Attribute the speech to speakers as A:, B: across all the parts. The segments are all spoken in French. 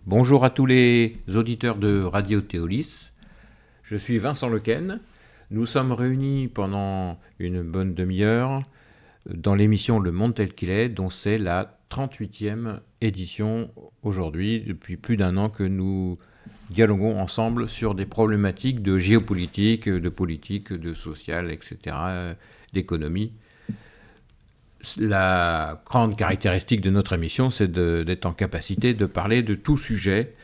A: Bonjour à tous les auditeurs de Radio Théolis. Je suis Vincent Lequen. Nous sommes réunis pendant une bonne demi-heure dans l'émission Le Monde tel qu'il est, dont c'est la 38e édition aujourd'hui, depuis plus d'un an que nous dialoguons ensemble sur des problématiques de géopolitique, de social, etc., d'économie. La grande caractéristique de notre émission, c'est d'être en capacité de parler de tout sujet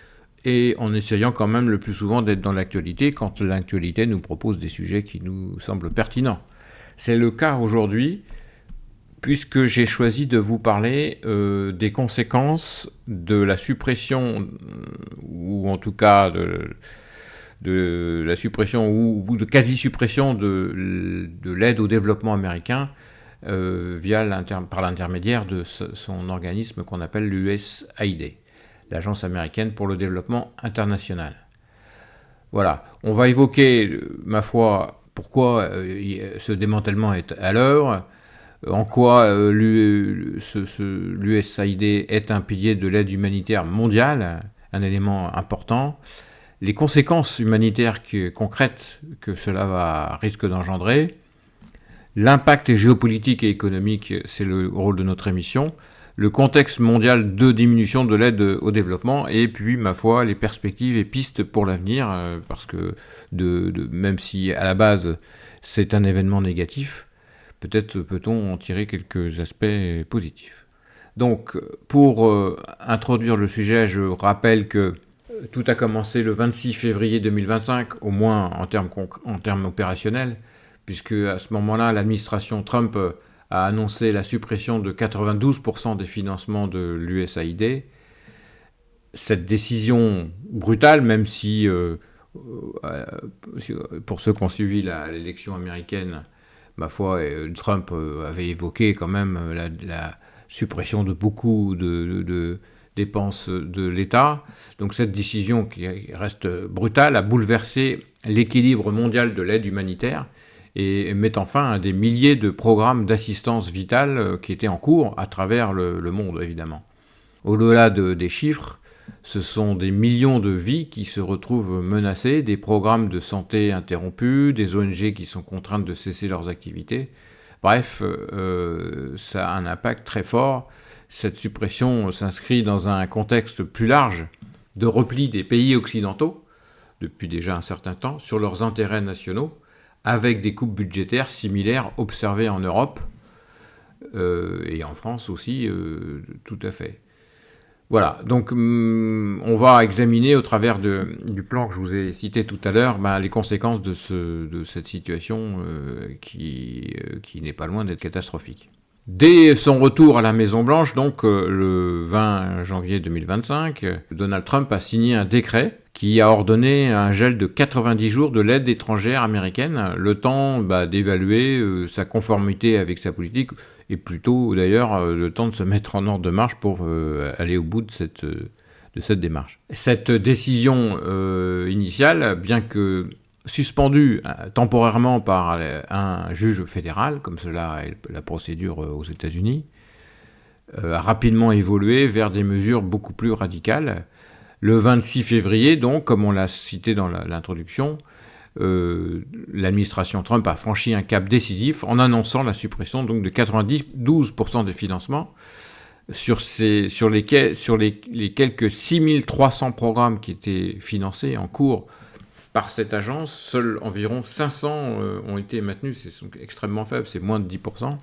A: et en essayant quand même le plus souvent d'être dans l'actualité quand l'actualité nous propose des sujets qui nous semblent pertinents. C'est le cas aujourd'hui puisque j'ai choisi de vous parler des conséquences de la suppression, ou en tout cas de la suppression ou de quasi-suppression de l'aide au développement américain par l'intermédiaire de son organisme qu'on appelle l'USAID, l'Agence américaine pour le développement international. Voilà, on va évoquer, ma foi, pourquoi ce démantèlement est à l'heure, en quoi l'USAID est un pilier de l'aide humanitaire mondiale, un élément important, les conséquences humanitaires concrètes que cela risque d'engendrer. L'impact géopolitique et économique, c'est le rôle de notre émission. Le contexte mondial de diminution de l'aide au développement. Et puis, ma foi, les perspectives et pistes pour l'avenir. Parce que même si à la base, c'est un événement négatif, peut-être peut-on en tirer quelques aspects positifs. Donc, pour introduire le sujet, je rappelle que tout a commencé le 26 février 2025, au moins en termes opérationnels, puisque à ce moment-là, l'administration Trump a annoncé la suppression de 92% des financements de l'USAID. Cette décision brutale, même si pour ceux qui ont suivi l'élection américaine, ma foi, Trump avait évoqué quand même la suppression de beaucoup de dépenses de l'État. Donc cette décision qui reste brutale a bouleversé l'équilibre mondial de l'aide humanitaire et mettant fin à des milliers de programmes d'assistance vitale qui étaient en cours à travers le monde, évidemment. Au-delà des chiffres, ce sont des millions de vies qui se retrouvent menacées, des programmes de santé interrompus, des ONG qui sont contraintes de cesser leurs activités. Bref, ça a un impact très fort. Cette suppression s'inscrit dans un contexte plus large de repli des pays occidentaux, depuis déjà un certain temps, sur leurs intérêts nationaux, avec des coupes budgétaires similaires observées en Europe et en France aussi, tout à fait. Voilà, donc on va examiner au travers du plan que je vous ai cité tout à l'heure les conséquences de cette situation qui n'est pas loin d'être catastrophique. Dès son retour à la Maison-Blanche, donc le 20 janvier 2025, Donald Trump a signé un décret qui a ordonné un gel de 90 jours de l'aide étrangère américaine, le temps d'évaluer sa conformité avec sa politique, et plutôt d'ailleurs le temps de se mettre en ordre de marche pour aller au bout de cette démarche. Cette décision initiale, bien que suspendue temporairement par un juge fédéral, comme cela est la procédure aux États-Unis, a rapidement évolué vers des mesures beaucoup plus radicales. Le 26 février, donc, comme on l'a cité dans l'introduction, l'administration Trump a franchi un cap décisif en annonçant la suppression donc, de 92% des financements sur les quelques 6300 programmes qui étaient financés en cours par cette agence. Seuls environ 500 ont été maintenus, c'est extrêmement faible, c'est moins de 10%.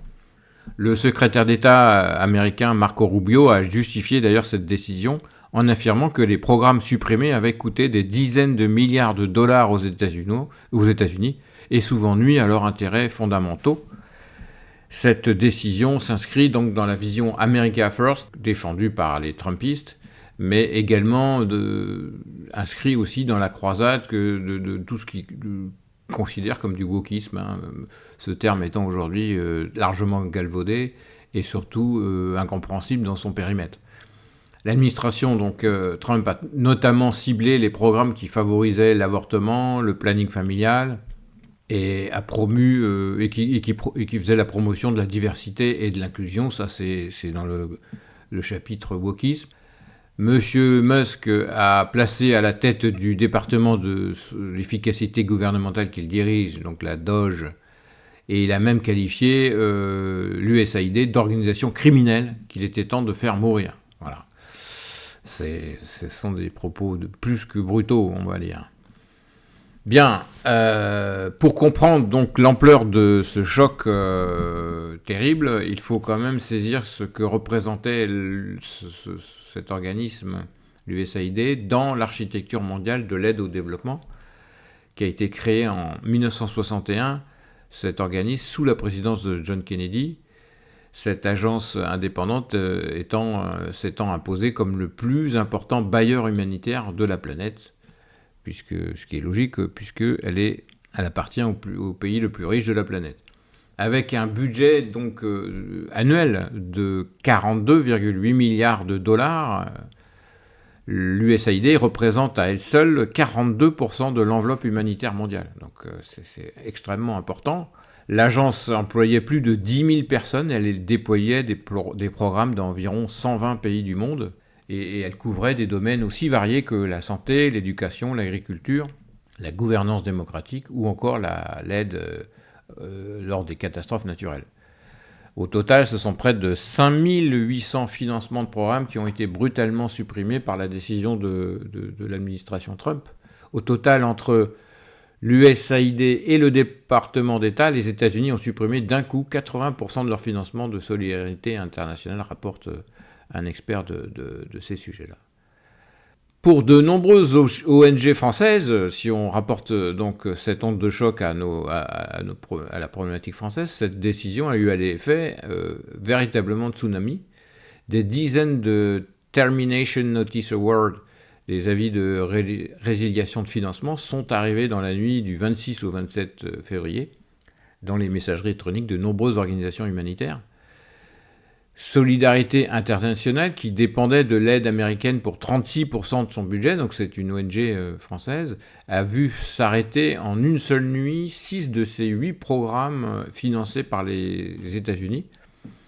A: Le secrétaire d'État américain Marco Rubio a justifié d'ailleurs cette décision en affirmant que les programmes supprimés avaient coûté des dizaines de milliards de dollars aux États-Unis et souvent nuit à leurs intérêts fondamentaux. Cette décision s'inscrit donc dans la vision America First défendue par les Trumpistes, mais également inscrit aussi dans la croisade de tout ce qu'ils considèrent comme du wokisme, ce terme étant aujourd'hui largement galvaudé et surtout incompréhensible dans son périmètre. L'administration donc Trump a notamment ciblé les programmes qui favorisaient l'avortement, le planning familial, et a promu et qui faisait la promotion de la diversité et de l'inclusion. Ça, c'est dans le chapitre wokisme. Monsieur Musk a placé à la tête du département de l'efficacité gouvernementale qu'il dirige, donc la DOGE, et il a même qualifié l'USAID d'organisation criminelle qu'il était temps de faire mourir. Voilà. Ce sont des propos de plus que brutaux, on va dire. Bien, pour comprendre donc l'ampleur de ce choc terrible, il faut quand même saisir ce que représentait cet organisme, l'USAID, dans l'architecture mondiale de l'aide au développement, qui a été créé en 1961, cet organisme sous la présidence de John Kennedy, cette agence indépendante s'étant imposée comme le plus important bailleur humanitaire de la planète, ce qui est logique, puisqu'elle appartient au pays le plus riche de la planète. Avec un budget donc annuel de 42,8 milliards de dollars, l'USAID représente à elle seule 42% de l'enveloppe humanitaire mondiale. Donc c'est extrêmement important. L'agence employait plus de 10 000 personnes, elle déployait des programmes dans environ 120 pays du monde, et elle couvrait des domaines aussi variés que la santé, l'éducation, l'agriculture, la gouvernance démocratique ou encore l'aide lors des catastrophes naturelles. Au total, ce sont près de 5800 financements de programmes qui ont été brutalement supprimés par la décision de l'administration Trump. Au total, entre l'USAID et le département d'État, les États-Unis ont supprimé d'un coup 80% de leur financement de solidarité internationale, rapporte un expert de ces sujets-là. Pour de nombreuses ONG françaises, si on rapporte donc cette onde de choc à la problématique française, cette décision a eu à l'effet véritablement de tsunami. Des dizaines de Termination Notice Awards, les avis de résiliation de financement, sont arrivés dans la nuit du 26 au 27 février dans les messageries électroniques de nombreuses organisations humanitaires. Solidarité internationale, qui dépendait de l'aide américaine pour 36% de son budget, donc c'est une ONG française, a vu s'arrêter en une seule nuit 6 de ses 8 programmes financés par les États-Unis,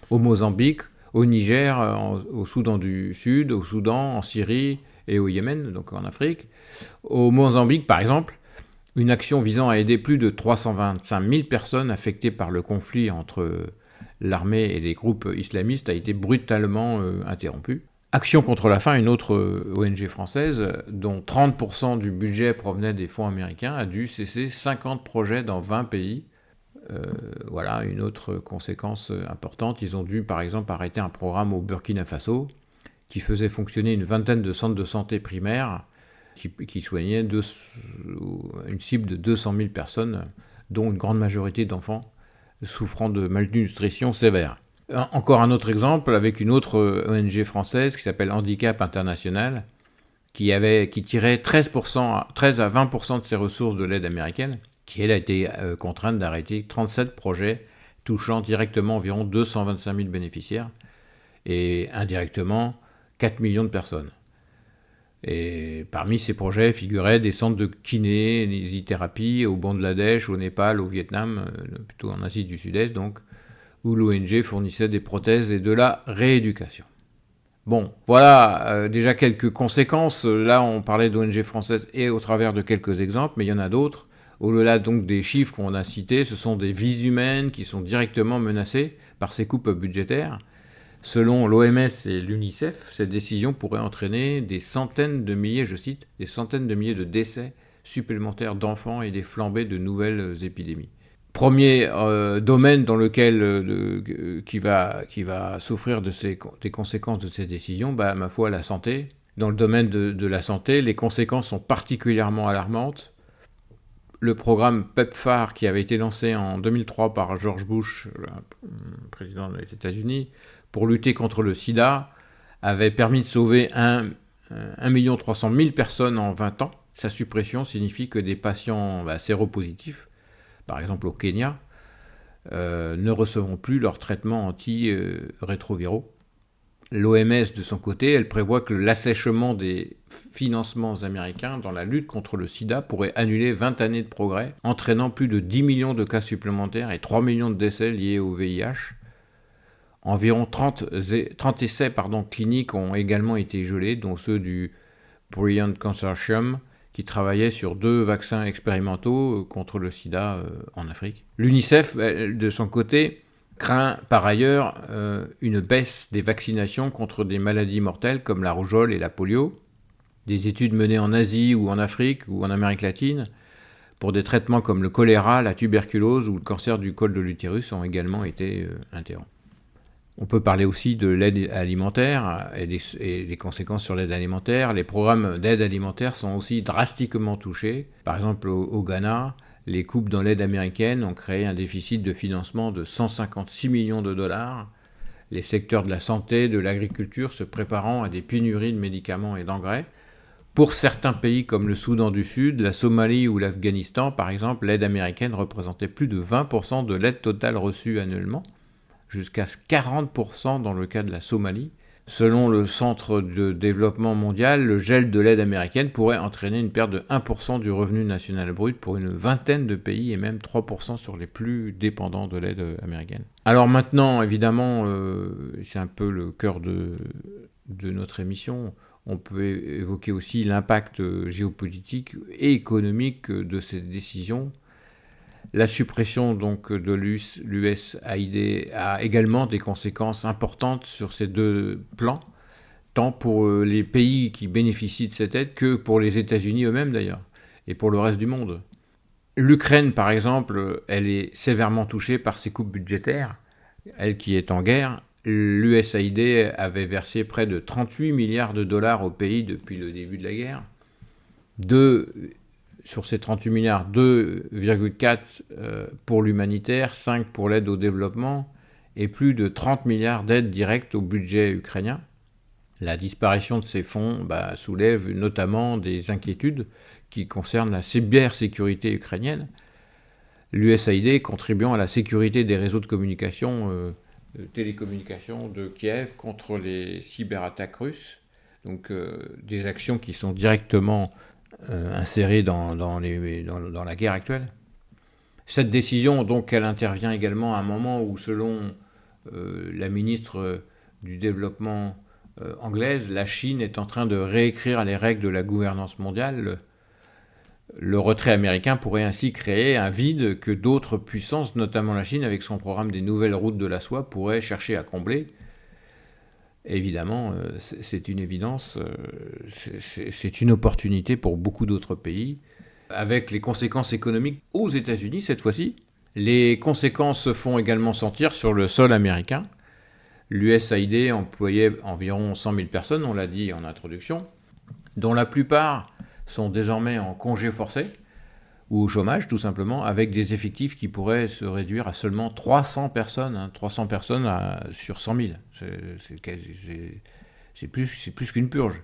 A: au Mozambique, au Niger, au Soudan du Sud, au Soudan, en Syrie et au Yémen, donc en Afrique. Au Mozambique, par exemple, une action visant à aider plus de 325 000 personnes affectées par le conflit entre l'armée et les groupes islamistes a été brutalement interrompue. Action contre la faim, une autre ONG française, dont 30% du budget provenait des fonds américains, a dû cesser 50 projets dans 20 pays. Voilà une autre conséquence importante. Ils ont dû, par exemple, arrêter un programme au Burkina Faso qui faisait fonctionner une vingtaine de centres de santé primaires qui soignaient une cible de 200 000 personnes, dont une grande majorité d'enfants souffrant de malnutrition sévère. Encore un autre exemple avec une autre ONG française qui s'appelle Handicap International, qui tirait 13 à 20% de ses ressources de l'aide américaine, qui elle a été contrainte d'arrêter 37 projets touchant directement environ 225 000 bénéficiaires et indirectement 4 millions de personnes. Et parmi ces projets figuraient des centres de kinésithérapie au Bangladesh, au Népal, au Vietnam, plutôt en Asie du Sud-Est donc, où l'ONG fournissait des prothèses et de la rééducation. Bon, voilà déjà quelques conséquences. Là, on parlait d'ONG françaises et au travers de quelques exemples, mais il y en a d'autres. Au-delà donc des chiffres qu'on a cités, ce sont des vies humaines qui sont directement menacées par ces coupes budgétaires. Selon l'OMS et l'UNICEF, cette décision pourrait entraîner des centaines de milliers, je cite, des centaines de milliers de décès supplémentaires d'enfants et des flambées de nouvelles épidémies. Premier domaine dans lequel qui va souffrir des conséquences de ces décisions, ma foi, la santé. Dans le domaine de la santé, les conséquences sont particulièrement alarmantes. Le programme PEPFAR, qui avait été lancé en 2003 par George Bush, le président des États-Unis, pour lutter contre le sida, avait permis de sauver 1 300 000 personnes en 20 ans. Sa suppression signifie que des patients séropositifs, par exemple au Kenya, ne recevront plus leur traitement anti-rétroviraux. L'OMS, de son côté, elle prévoit que l'assèchement des financements américains dans la lutte contre le sida pourrait annuler 20 années de progrès, entraînant plus de 10 millions de cas supplémentaires et 3 millions de décès liés au VIH. Environ 30 essais cliniques ont également été gelés, dont ceux du Brilliant Consortium, qui travaillait sur 2 vaccins expérimentaux contre le sida en Afrique. L'UNICEF, de son côté, craint par ailleurs une baisse des vaccinations contre des maladies mortelles comme la rougeole et la polio. Des études menées en Asie ou en Afrique ou en Amérique latine pour des traitements comme le choléra, la tuberculose ou le cancer du col de l'utérus ont également été interrompus. On peut parler aussi de l'aide alimentaire et des conséquences sur l'aide alimentaire. Les programmes d'aide alimentaire sont aussi drastiquement touchés. Par exemple, au Ghana, les coupes dans l'aide américaine ont créé un déficit de financement de 156 millions de dollars. Les secteurs de la santé, de l'agriculture se préparant à des pénuries de médicaments et d'engrais. Pour certains pays comme le Soudan du Sud, la Somalie ou l'Afghanistan, par exemple, l'aide américaine représentait plus de 20% de l'aide totale reçue annuellement, jusqu'à 40% dans le cas de la Somalie. Selon le Centre de développement mondial, le gel de l'aide américaine pourrait entraîner une perte de 1% du revenu national brut pour une vingtaine de pays et même 3% sur les plus dépendants de l'aide américaine. Alors maintenant, évidemment, c'est un peu le cœur de notre émission. On peut évoquer aussi l'impact géopolitique et économique de ces décisions. La suppression donc de l'USAID a également des conséquences importantes sur ces 2 plans, tant pour les pays qui bénéficient de cette aide que pour les États-Unis eux-mêmes d'ailleurs, et pour le reste du monde. L'Ukraine, par exemple, elle est sévèrement touchée par ces coupes budgétaires, elle qui est en guerre. L'USAID avait versé près de 38 milliards de dollars au pays depuis le début de la guerre. Sur ces 38 milliards, 2,4 pour l'humanitaire, 5 pour l'aide au développement et plus de 30 milliards d'aides directes au budget ukrainien. La disparition de ces fonds soulève notamment des inquiétudes qui concernent la cybersécurité ukrainienne. L'USAID contribuant à la sécurité des réseaux de communication, télécommunications de Kiev contre les cyberattaques russes, donc des actions qui sont directement insérées dans la guerre actuelle. Cette décision, donc, elle intervient également à un moment où, selon la ministre du Développement anglaise, la Chine est en train de réécrire les règles de la gouvernance mondiale. Le retrait américain pourrait ainsi créer un vide que d'autres puissances, notamment la Chine, avec son programme des nouvelles routes de la soie, pourraient chercher à combler. Évidemment, c'est une évidence, c'est une opportunité pour beaucoup d'autres pays, avec les conséquences économiques aux États-Unis cette fois-ci. Les conséquences se font également sentir sur le sol américain. L'USAID employait environ 100 000 personnes, on l'a dit en introduction, dont la plupart sont désormais en congé forcé ou au chômage tout simplement, avec des effectifs qui pourraient se réduire à seulement 300 personnes, 300 personnes sur 100 000. C'est plus qu'une purge.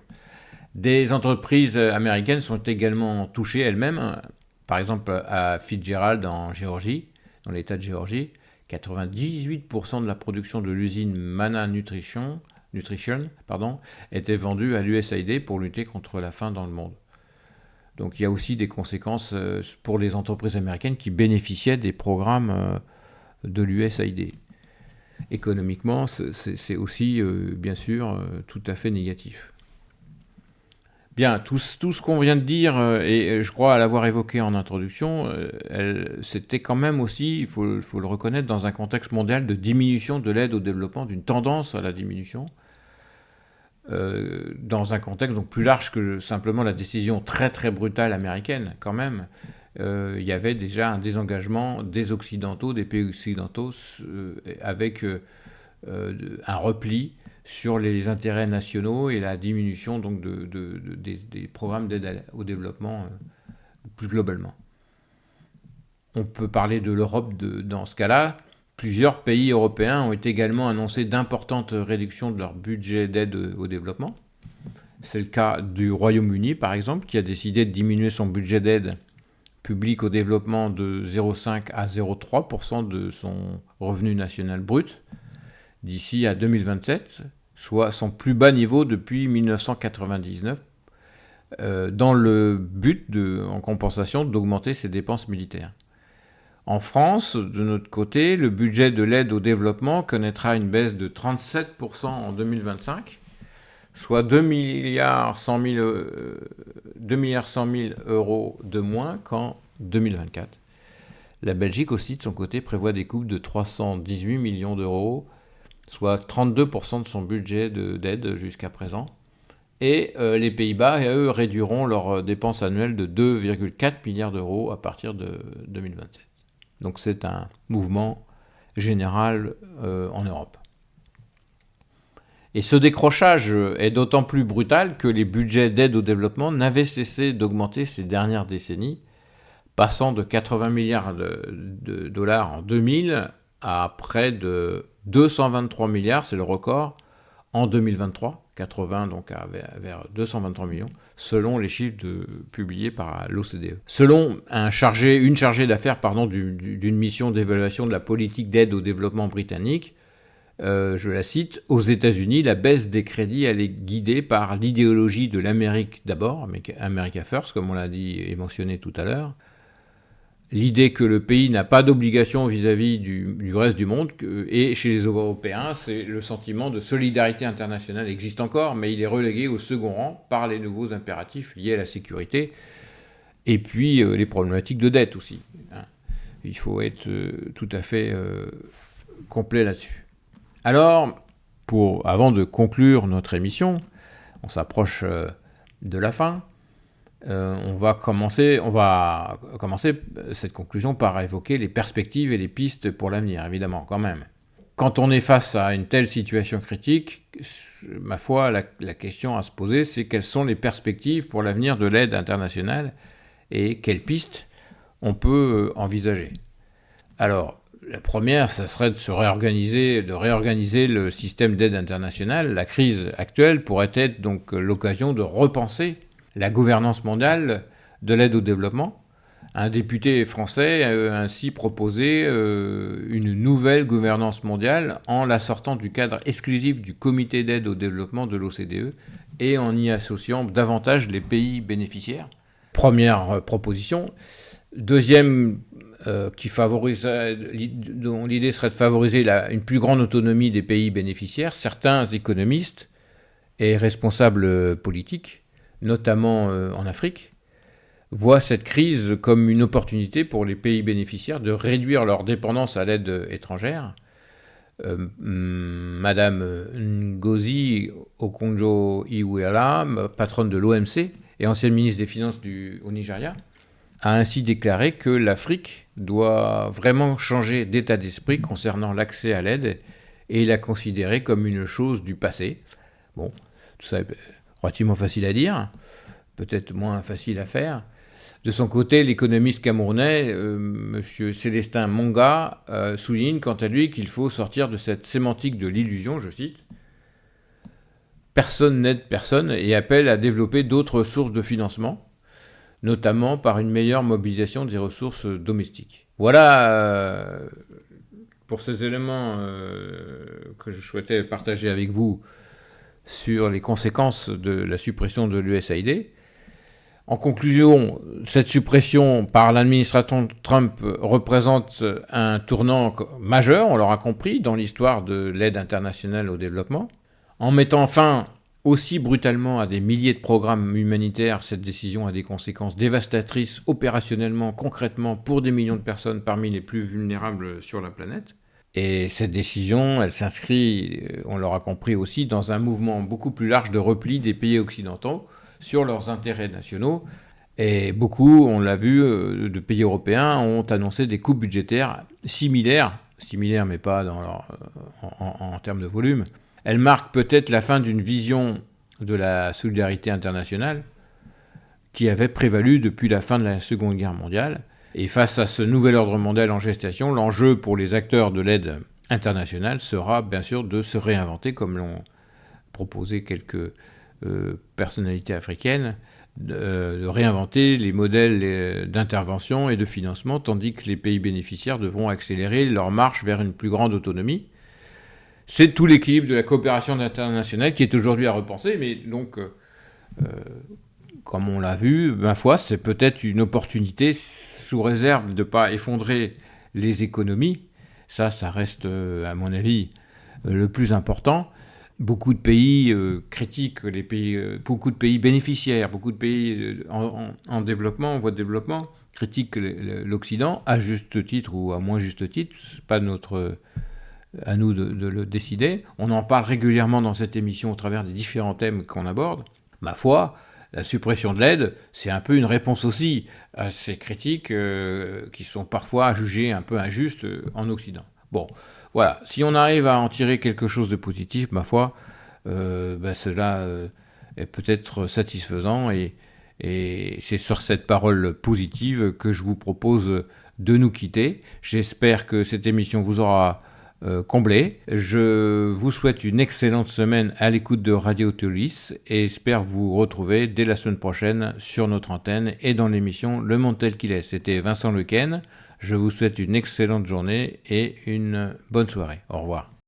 A: Des entreprises américaines sont également touchées elles-mêmes, par exemple à Fitzgerald en Géorgie, dans l'état de Géorgie, 98% de la production de l'usine Mana Nutrition était vendue à l'USAID pour lutter contre la faim dans le monde. Donc il y a aussi des conséquences pour les entreprises américaines qui bénéficiaient des programmes de l'USAID. Économiquement, c'est aussi, bien sûr, tout à fait négatif. Bien, tout ce qu'on vient de dire, et je crois l'avoir évoqué en introduction, c'était quand même aussi, il faut le reconnaître, dans un contexte mondial de diminution de l'aide au développement, d'une tendance à la diminution, dans un contexte donc plus large que simplement la décision très très brutale américaine, quand même. Il y avait déjà un désengagement des Occidentaux, des pays occidentaux, avec un repli sur les intérêts nationaux et la diminution donc des programmes d'aide au développement plus globalement. On peut parler de l'Europe dans ce cas-là. Plusieurs pays européens ont également annoncé d'importantes réductions de leur budget d'aide au développement. C'est le cas du Royaume-Uni, par exemple, qui a décidé de diminuer son budget d'aide publique au développement de 0,5 à 0,3% de son revenu national brut d'ici à 2027, soit son plus bas niveau depuis 1999, dans le but, en compensation, d'augmenter ses dépenses militaires. En France, de notre côté, le budget de l'aide au développement connaîtra une baisse de 37% en 2025, soit 2 milliards 100 000 euros de moins qu'en 2024. La Belgique aussi, de son côté, prévoit des coupes de 318 millions d'euros, soit 32% de son budget d'aide jusqu'à présent. Et les Pays-Bas, eux, réduiront leurs dépenses annuelles de 2,4 milliards d'euros à partir de 2027. Donc c'est un mouvement général en Europe. Et ce décrochage est d'autant plus brutal que les budgets d'aide au développement n'avaient cessé d'augmenter ces dernières décennies, passant de 80 milliards de dollars en 2000 à près de 223 milliards, c'est le record, en 2023, 80 donc vers 223 millions, selon les chiffres publiés par l'OCDE. Selon une chargée d'affaires d'une mission d'évaluation de la politique d'aide au développement britannique, je la cite, aux États-Unis, la baisse des crédits elle est guidée par l'idéologie de l'Amérique d'abord, America First, comme on l'a dit et mentionné tout à l'heure. L'idée que le pays n'a pas d'obligation vis-à-vis du reste du monde, et chez les Européens, c'est le sentiment de solidarité internationale existe encore, mais il est relégué au second rang par les nouveaux impératifs liés à la sécurité, et puis les problématiques de dette aussi. Il faut être tout à fait complet là-dessus. Alors, avant de conclure notre émission, on s'approche de la fin. On va commencer cette conclusion par évoquer les perspectives et les pistes pour l'avenir, évidemment, quand même. Quand on est face à une telle situation critique, ma foi, la question à se poser, c'est quelles sont les perspectives pour l'avenir de l'aide internationale et quelles pistes on peut envisager. Alors, la première, ça serait de réorganiser le système d'aide internationale. La crise actuelle pourrait être donc l'occasion de repenser la gouvernance mondiale de l'aide au développement. Un député français a ainsi proposé une nouvelle gouvernance mondiale en la sortant du cadre exclusif du comité d'aide au développement de l'OCDE et en y associant davantage les pays bénéficiaires. Première proposition. Deuxième, dont l'idée serait de favoriser une plus grande autonomie des pays bénéficiaires. Certains économistes et responsables politiques, notamment en Afrique, voient cette crise comme une opportunité pour les pays bénéficiaires de réduire leur dépendance à l'aide étrangère. Madame Ngozi Okonjo-Iweala, patronne de l'OMC et ancienne ministre des Finances au Nigeria, a ainsi déclaré que l'Afrique doit vraiment changer d'état d'esprit concernant l'accès à l'aide et la considérer comme une chose du passé. Bon, tout ça est relativement facile à dire, peut-être moins facile à faire. De son côté, l'économiste camerounais, M. Célestin Monga, souligne quant à lui qu'il faut sortir de cette sémantique de l'illusion, je cite, « Personne n'aide personne » et appelle à développer d'autres sources de financement, notamment par une meilleure mobilisation des ressources domestiques. Voilà pour ces éléments que je souhaitais partager avec vous sur les conséquences de la suppression de l'USAID. En conclusion, cette suppression par l'administration Trump représente un tournant majeur, on l'aura compris, dans l'histoire de l'aide internationale au développement. En mettant fin aussi brutalement à des milliers de programmes humanitaires, cette décision a des conséquences dévastatrices opérationnellement, concrètement, pour des millions de personnes parmi les plus vulnérables sur la planète. Et cette décision, elle s'inscrit, on l'aura compris aussi, dans un mouvement beaucoup plus large de repli des pays occidentaux sur leurs intérêts nationaux. Et beaucoup, on l'a vu, de pays européens ont annoncé des coupes budgétaires similaires mais pas en termes de volume. Elle marque peut-être la fin d'une vision de la solidarité internationale qui avait prévalu depuis la fin de la Seconde Guerre mondiale. Et face à ce nouvel ordre mondial en gestation, l'enjeu pour les acteurs de l'aide internationale sera bien sûr de se réinventer, comme l'ont proposé quelques personnalités africaines, de réinventer les modèles d'intervention et de financement, tandis que les pays bénéficiaires devront accélérer leur marche vers une plus grande autonomie. C'est tout l'équilibre de la coopération internationale qui est aujourd'hui à repenser, mais donc, comme on l'a vu, ma foi, c'est peut-être une opportunité, sous réserve de ne pas effondrer les économies. Ça reste, à mon avis, le plus important. Beaucoup de pays critiquent les pays, beaucoup de pays bénéficiaires, beaucoup de pays en développement, en voie de développement, critiquent l'Occident, à juste titre ou à moins juste titre. C'est pas à nous de le décider. On en parle régulièrement dans cette émission au travers des différents thèmes qu'on aborde. Ma foi, la suppression de l'aide, c'est un peu une réponse aussi à ces critiques qui sont parfois jugées un peu injustes en Occident. Bon, voilà. Si on arrive à en tirer quelque chose de positif, ma foi, cela est peut-être satisfaisant et c'est sur cette parole positive que je vous propose de nous quitter. J'espère que cette émission vous aura comblé. Je vous souhaite une excellente semaine à l'écoute de Radio Théolis et espère vous retrouver dès la semaine prochaine sur notre antenne et dans l'émission Le Monde tel qu'il est. C'était Vincent Lequen. Je vous souhaite une excellente journée et une bonne soirée. Au revoir.